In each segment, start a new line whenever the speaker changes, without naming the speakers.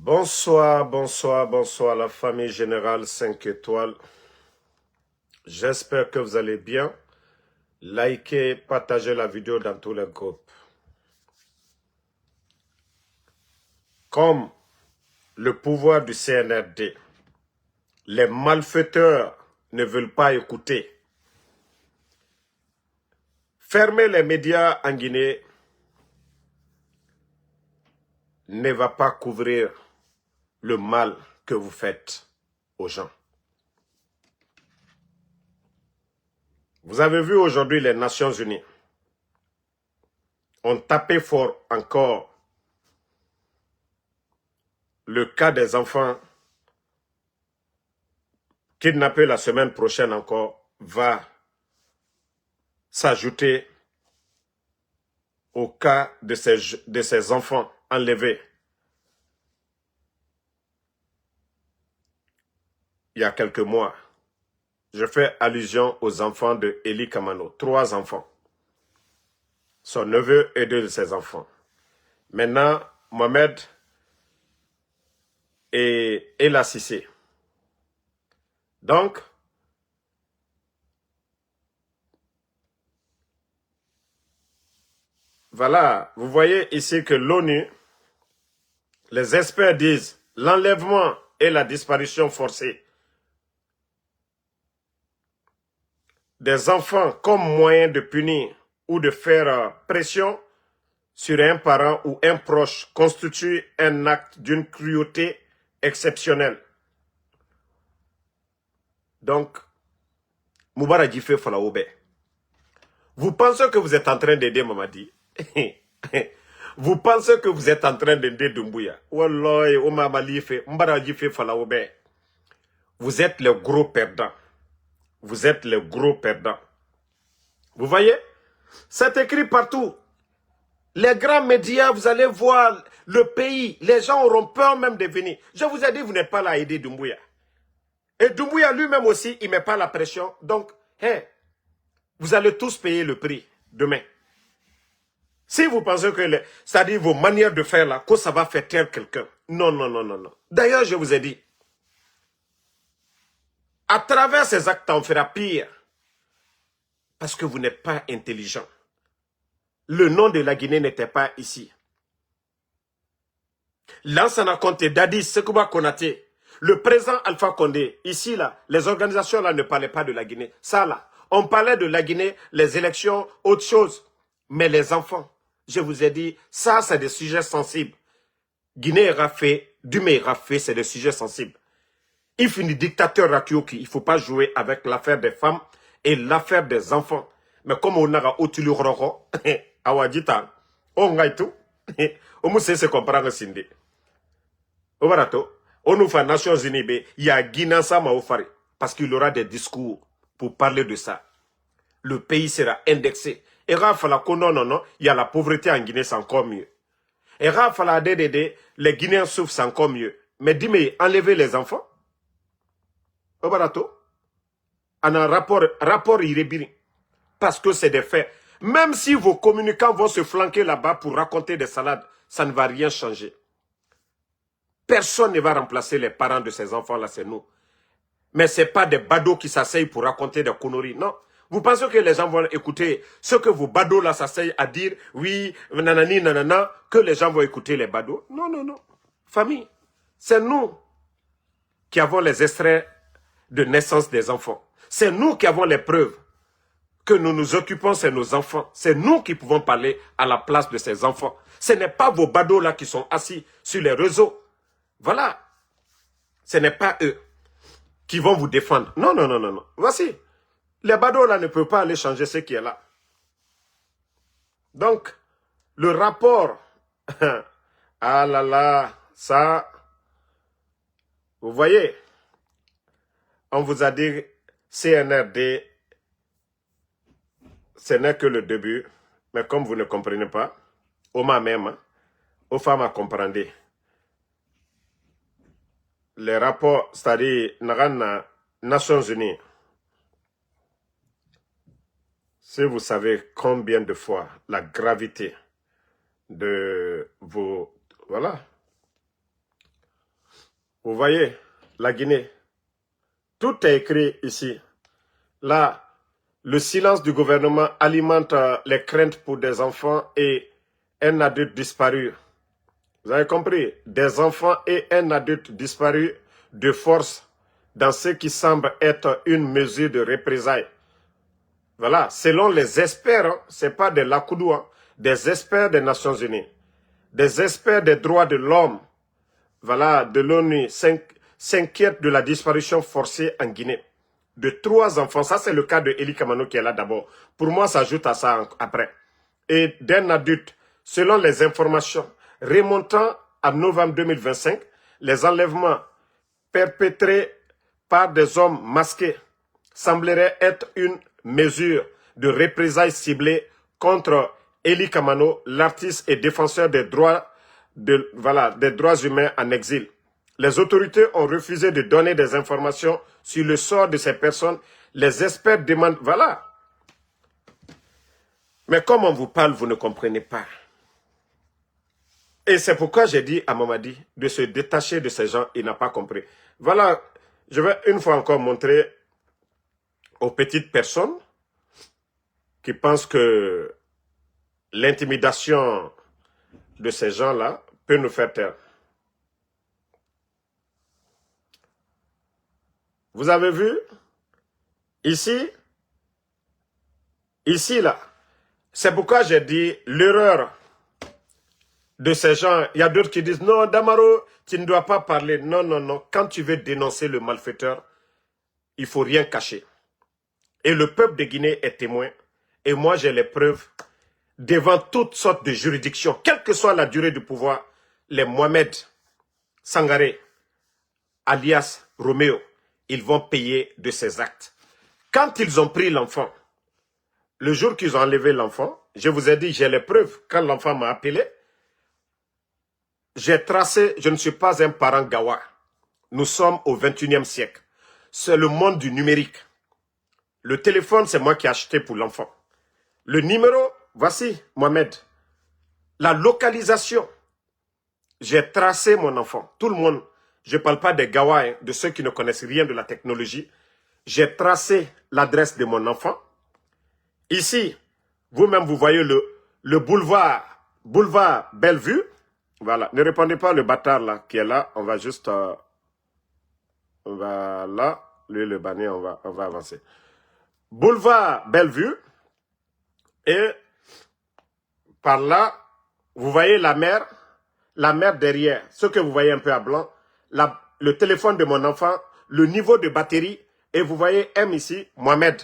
Bonsoir, bonsoir, bonsoir la famille générale 5 étoiles. J'espère que vous allez bien. Likez, partagez la vidéo dans tous les groupes. Comme le pouvoir du CNRD, les malfaiteurs ne veulent pas écouter. Fermer les médias en Guinée ne va pas couvrir le mal que vous faites aux gens. Vous avez vu aujourd'hui les Nations Unies ont tapé fort encore le cas des enfants kidnappés la semaine prochaine encore va s'ajouter au cas de ces enfants enlevés il y a quelques mois. Je fais allusion aux enfants de Eli Kamano, 3 enfants, son neveu et 2 de ses enfants. Maintenant, Mohamed et Ella Sissé. Donc, voilà, vous voyez ici que l'ONU, les experts disent l'enlèvement et la disparition forcée des enfants comme moyen de punir ou de faire pression sur un parent ou un proche constitue un acte d'une cruauté exceptionnelle. Donc, Moubarak Djifé Falaoube, vous pensez que vous êtes en train d'aider Mamadi? Vous pensez que vous êtes en train d'aider Doumbouya? Wallahi, Moubarak Djifé Falaoube, vous êtes le gros perdant. Vous êtes le gros perdant. Vous voyez? C'est écrit partout. Les grands médias, vous allez voir le pays. Les gens auront peur même de venir. Je vous ai dit, vous n'êtes pas là à aider Doumbouya. Et Doumbouya lui-même aussi, il ne met pas la pression. Donc, vous allez tous payer le prix demain. Si vous pensez que, c'est-à-dire vos manières de faire là, que ça va faire taire quelqu'un. Non, non, non, non, non. D'ailleurs, je vous ai dit, à travers ces actes, on fera pire. Parce que vous n'êtes pas intelligent. Le nom de la Guinée n'était pas ici. Lansana Conté, Dadis, Sekouba Konaté, le président Alpha Condé, ici là, les organisations là ne parlaient pas de la Guinée. Ça là, on parlait de la Guinée, les élections, autre chose. Mais les enfants, je vous ai dit, ça c'est des sujets sensibles. Guinée et Rafé, Dumé et Rafé, c'est des sujets sensibles. Il finit dictateur Rakioki, il ne faut pas jouer avec l'affaire des femmes et l'affaire des enfants. Mais comme on a Otulu Roro, Awadita, on a tout, on m'a se comprendre Sindi. Au barato, on nous fait Nations Unies, il y a Guinée Sama au Fari, parce qu'il aura des discours pour parler de ça. Le pays sera indexé. Et Rafala, non, non, non, il y a la pauvreté en Guinée, c'est encore mieux. Et Rafala, les Guinéens souffrent, c'est encore mieux. Mais dis-moi, enlevez les enfants. Au barato, on a un rapport irrégulier. Parce que c'est des faits. Même si vos communicants vont se flanquer là-bas pour raconter des salades, ça ne va rien changer. Personne ne va remplacer les parents de ces enfants-là, c'est nous. Mais ce n'est pas des badauds qui s'asseyent pour raconter des conneries, non. Vous pensez que les gens vont écouter ce que vos badauds-là s'asseyent à dire, oui, nanani, nanana, que les gens vont écouter les badauds? Non, non, non. Famille, c'est nous qui avons les extraits de naissance des enfants. C'est nous qui avons les preuves que nous nous occupons, c'est nos enfants. C'est nous qui pouvons parler à la place de ces enfants. Ce n'est pas vos badauds-là qui sont assis sur les réseaux. Voilà. Ce n'est pas eux qui vont vous défendre. Non, non, non, non, non. Voici. Les badauds-là ne peuvent pas aller changer ce qui est là. Donc, le rapport, ah là là, ça, vous voyez, on vous a dit CNRD, ce n'est que le début, mais comme vous ne comprenez pas, au même, aux femmes à comprendre. Les rapports, c'est-à-dire, Nations Unies, si vous savez combien de fois la gravité de vos... Voilà. Vous voyez, la Guinée, tout est écrit ici. Là, le silence du gouvernement alimente les craintes pour des enfants et un adulte disparu. Vous avez compris? Des enfants et un adulte disparu de force dans ce qui semble être une mesure de représailles. Voilà, selon les experts, hein, ce n'est pas des Lakoudou, hein, des experts des Nations Unies, des experts des droits de l'homme, voilà, de l'ONU, s'inquiètent de la disparition forcée en Guinée de 3 enfants. Ça, c'est le cas de Eli Kamano qui est là d'abord. Pour moi, ça ajoute à ça après. Et d'un adulte, selon les informations remontant à novembre 2025, les enlèvements perpétrés par des hommes masqués sembleraient être une mesure de représailles ciblées contre Eli Kamano, l'artiste et défenseur des droits, des droits humains en exil. Les autorités ont refusé de donner des informations sur le sort de ces personnes. Les experts demandent, voilà. Mais comme on vous parle, vous ne comprenez pas. Et c'est pourquoi j'ai dit à Mamadi de se détacher de ces gens, il n'a pas compris. Voilà, je vais une fois encore montrer aux petites personnes qui pensent que l'intimidation de ces gens-là peut nous faire taire. Vous avez vu? Ici, là. C'est pourquoi j'ai dit l'erreur de ces gens. Il y a d'autres qui disent, non, Damaro, tu ne dois pas parler. Non, non, non. Quand tu veux dénoncer le malfaiteur, il ne faut rien cacher. Et le peuple de Guinée est témoin. Et moi, j'ai les preuves devant toutes sortes de juridictions, quelle que soit la durée du pouvoir. Les Mohamed Sangaré, alias Roméo, ils vont payer de ces actes. Quand ils ont pris l'enfant, le jour qu'ils ont enlevé l'enfant, je vous ai dit, j'ai les preuves. Quand l'enfant m'a appelé, j'ai tracé, je ne suis pas un parent gawa. Nous sommes au 21e siècle. C'est le monde du numérique. Le téléphone, c'est moi qui ai acheté pour l'enfant. Le numéro, voici, Mohamed. La localisation, j'ai tracé mon enfant. Tout le monde, je ne parle pas des gawa, hein, de ceux qui ne connaissent rien de la technologie. J'ai tracé l'adresse de mon enfant. Ici, vous-même, vous voyez le boulevard Bellevue. Voilà, ne répondez pas le bâtard là qui est là. On va juste... voilà, lui le bannir, on va avancer. Boulevard Bellevue. Et par là, vous voyez la mer derrière. Ce que vous voyez un peu à blanc. Le téléphone de mon enfant, le niveau de batterie. Et vous voyez M ici, Mohamed.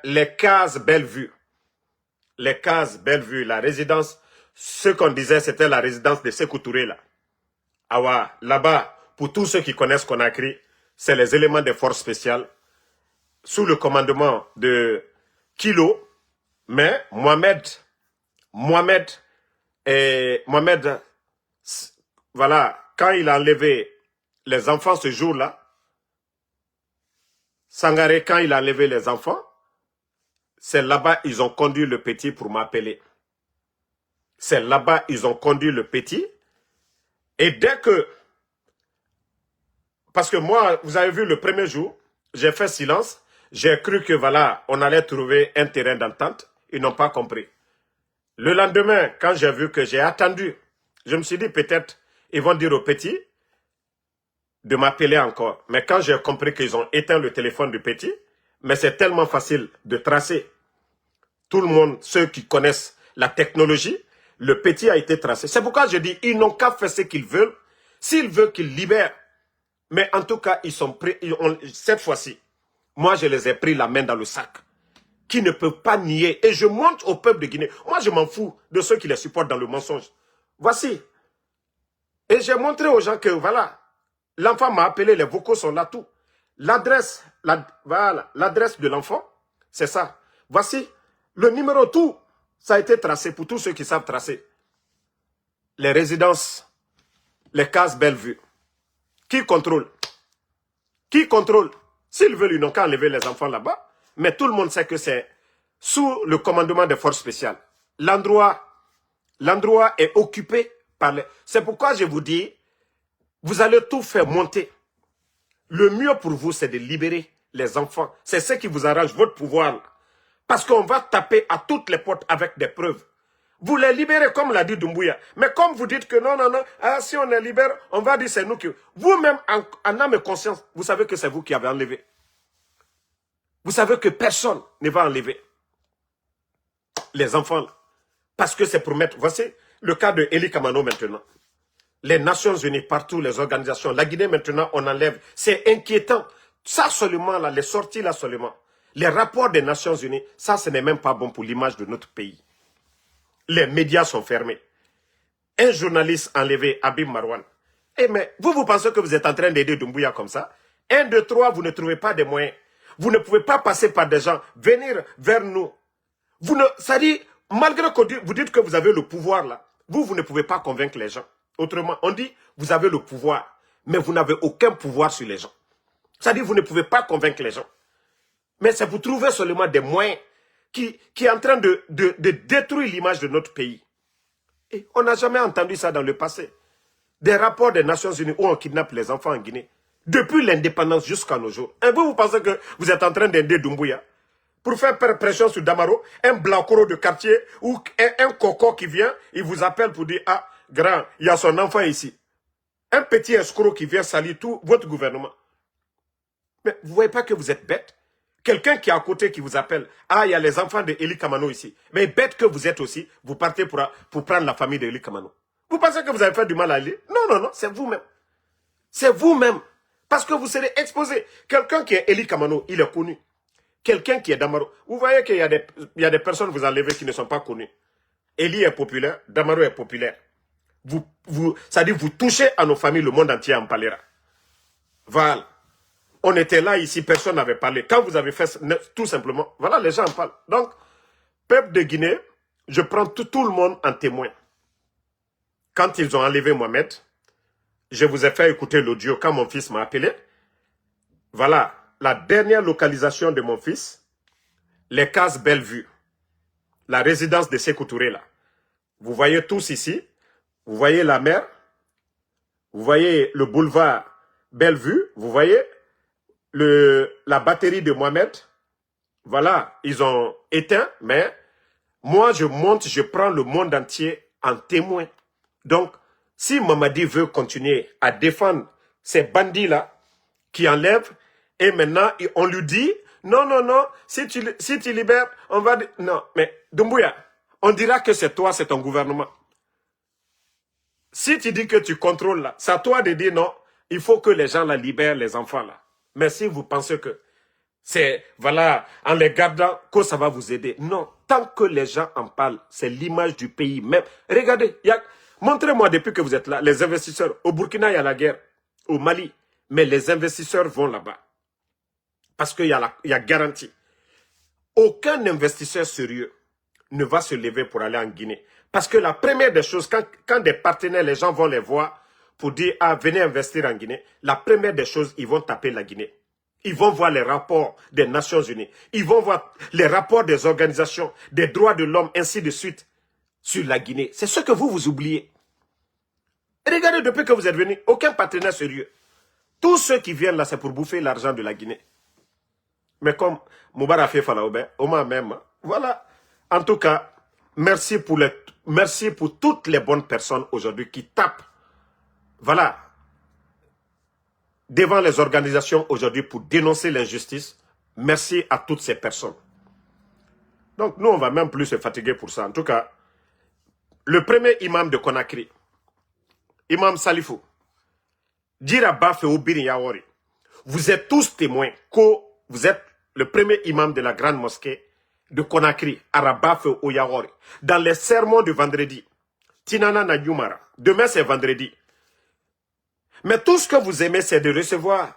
Les cases Bellevue. Les cases Bellevue, la résidence. Ce qu'on disait, c'était la résidence de Sékou Touré là. Ah ouais, là-bas, pour tous ceux qui connaissent Conakry, c'est les éléments des forces spéciales sous le commandement de Kilo. Mais Mohamed, voilà, quand il a enlevé les enfants ce jour-là, Sangaré, quand il a enlevé les enfants, c'est là-bas ils ont conduit le petit pour m'appeler. C'est là-bas ils ont conduit le petit. Et dès que... Parce que moi, vous avez vu le premier jour, j'ai fait silence. J'ai cru que voilà, on allait trouver un terrain d'entente. Ils n'ont pas compris. Le lendemain, quand j'ai vu que j'ai attendu, je me suis dit peut-être ils vont dire au petit de m'appeler encore. Mais quand j'ai compris qu'ils ont éteint le téléphone du petit, mais c'est tellement facile de tracer. Tout le monde, ceux qui connaissent la technologie, le petit a été tracé. C'est pourquoi je dis, ils n'ont qu'à faire ce qu'ils veulent. S'ils veulent qu'ils libèrent. Mais en tout cas, ils sont pris. Cette fois-ci, moi, je les ai pris la main dans le sac. Qui ne peuvent pas nier. Et je montre au peuple de Guinée. Moi, je m'en fous de ceux qui les supportent dans le mensonge. Voici. Et j'ai montré aux gens que, voilà, l'enfant m'a appelé, les vocaux sont là, tout. L'adresse, voilà, l'adresse de l'enfant, c'est ça. Voici, le numéro, tout, ça a été tracé pour tous ceux qui savent tracer. Les résidences, les cases Bellevue. Qui contrôle? Qui contrôle? S'ils veulent, ils n'ont qu'à enlever les enfants là-bas. Mais tout le monde sait que c'est sous le commandement des forces spéciales. L'endroit est occupé par les... C'est pourquoi je vous dis, Vous allez tout faire monter. Le mieux pour vous, c'est de libérer les enfants. C'est ce qui vous arrange, votre pouvoir. Parce qu'on va taper à toutes les portes avec des preuves. Vous les libérez comme l'a dit Doumbouya. Mais comme vous dites que non, non, non, si on les libère, on va dire c'est nous qui... Vous-même, en âme et conscience, vous savez que c'est vous qui avez enlevé. Vous savez que personne ne va enlever les enfants là. Parce que c'est pour mettre... Voici le cas de Eli Kamano maintenant. Les Nations Unies, partout, les organisations. La Guinée maintenant, on enlève. C'est inquiétant. Ça seulement, là, les sorties là seulement. Les rapports des Nations Unies, ça, ce n'est même pas bon pour l'image de notre pays. Les médias sont fermés. Un journaliste enlevé, Habib Marwan. Eh mais, vous pensez que vous êtes en train d'aider Doumbouya comme ça? 1, 2, 3, vous ne trouvez pas de moyens. Vous ne pouvez pas passer par des gens, venir vers nous. Vous ne, ça dit, malgré que vous dites que vous avez le pouvoir là, vous ne pouvez pas convaincre les gens. Autrement, on dit, vous avez le pouvoir, mais vous n'avez aucun pouvoir sur les gens. Ça dit, vous ne pouvez pas convaincre les gens. Mais c'est pour trouver seulement des moyens qui est en train de détruire l'image de notre pays. Et on n'a jamais entendu ça dans le passé. Des rapports des Nations Unies où on kidnappe les enfants en Guinée. Depuis l'indépendance jusqu'à nos jours. Et vous pensez que vous êtes en train d'aider Doumbouya pour faire pression sur Damaro, un blancoro de quartier ou un coco qui vient, il vous appelle pour dire, ah, grand, il y a son enfant ici. Un petit escroc qui vient salir tout votre gouvernement. Mais vous ne voyez pas que vous êtes bête? Quelqu'un qui est à côté qui vous appelle, ah, il y a les enfants de Eli Kamano ici. Mais bête que vous êtes aussi, vous partez pour prendre la famille de Eli Kamano. Vous pensez que vous avez fait du mal à Eli? Non, non, non, c'est vous-même. C'est vous-même. Parce que vous serez exposé. Quelqu'un qui est Eli Kamano, il est connu. Quelqu'un qui est Damaro. Vous voyez qu'il y a des personnes que vous enlevez qui ne sont pas connues. Eli est populaire, Damaro est populaire. Ça dit, vous touchez à nos familles, le monde entier en parlera. Voilà. On était là ici, personne n'avait parlé. Quand vous avez fait tout simplement, voilà, les gens en parlent. Donc, peuple de Guinée, je prends tout le monde en témoin. Quand ils ont enlevé Mohamed, je vous ai fait écouter l'audio quand mon fils m'a appelé. Voilà, la dernière localisation de mon fils, les cases Bellevue, la résidence de Sékou Touré là. Vous voyez tous ici, vous voyez la mer, vous voyez le boulevard Bellevue, vous voyez la batterie de Mohamed. Voilà, ils ont éteint, mais moi je monte, je prends le monde entier en témoin. Donc, si Mamadi veut continuer à défendre ces bandits-là qui enlèvent, et maintenant on lui dit, non, non, non, si tu libères, on va dire, non, mais Doumbouya, on dira que c'est toi, c'est ton gouvernement. Si tu dis que tu contrôles là, c'est à toi de dire non, il faut que les gens la libèrent, les enfants là. Mais si vous pensez que c'est, voilà, en les gardant, que ça va vous aider. Non, tant que les gens en parlent, c'est l'image du pays même. Regardez, montrez-moi depuis que vous êtes là, les investisseurs. Au Burkina, il y a la guerre. Au Mali. Mais les investisseurs vont là-bas. Parce qu'il y a garantie. Aucun investisseur sérieux ne va se lever pour aller en Guinée. Parce que la première des choses, quand des partenaires, les gens vont les voir pour dire, ah, venez investir en Guinée, la première des choses, ils vont taper la Guinée. Ils vont voir les rapports des Nations Unies. Ils vont voir les rapports des organisations, des droits de l'homme, ainsi de suite, sur la Guinée. C'est ce que vous oubliez. Regardez, depuis que vous êtes venus, aucun partenaire sérieux. Tous ceux qui viennent là, c'est pour bouffer l'argent de la Guinée. Mais comme Moubarak fait Falaoube, Oma même, voilà. En tout cas, merci pour toutes les bonnes personnes aujourd'hui qui tapent, voilà, devant les organisations aujourd'hui pour dénoncer l'injustice. Merci à toutes ces personnes. Donc nous, on ne va même plus se fatiguer pour ça. En tout cas, le premier imam de Conakry, Imam Salifou, Dira Bafé Obiri Yawori, vous êtes tous témoins que vous êtes le premier imam de la grande mosquée de Conakry, Arabafé Oyawori, dans les sermons de vendredi. Tinana Nayumara, demain c'est vendredi. Mais tout ce que vous aimez, c'est de recevoir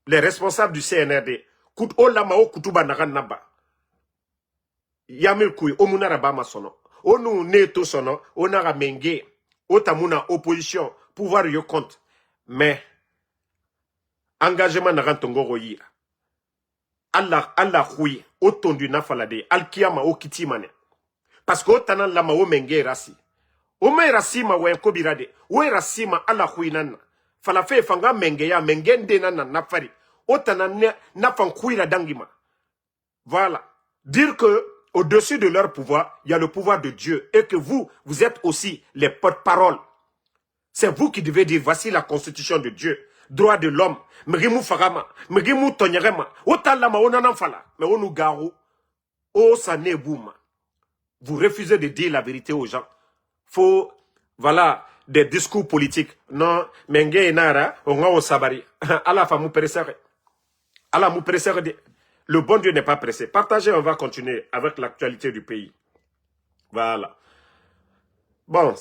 les responsables du CNRD. Olamao Kutuba Naganaba. Yamil Koui, Omunaraba Masono. Onu Neto Sono, Onara Menge, Otamuna opposition, pouvoir yo compte. Mais, engagement Nagantongo Royira. Allah Koui, Otondu Nafalade, Alkiyama Okitimane. Parce que Otanan Lama Omenge Rasi. Ome Rasima Wenkobirade, Oe Rasima Allah Koui Nana. Falafe fanga mengeya mengende na nafari. Otana nafan kuira dangima. Voilà. Dire que au-dessus de leur pouvoir, il y a le pouvoir de Dieu. Et que vous êtes aussi les porte-parole. C'est vous qui devez dire, voici la constitution de Dieu. Droit de l'homme. Mrimu farama. Mrimu tonyerema. Otalama onananfala. Mais on nous garou. Oh, ça n'est boum. Vous refusez de dire la vérité aux gens. Faut, voilà, des discours politiques. Non, menge enara, on a au sabari. Allah fa mou pressere. Allah mou pressere. Le bon Dieu n'est pas pressé. Partagez, on va continuer avec l'actualité du pays. Voilà. Bon,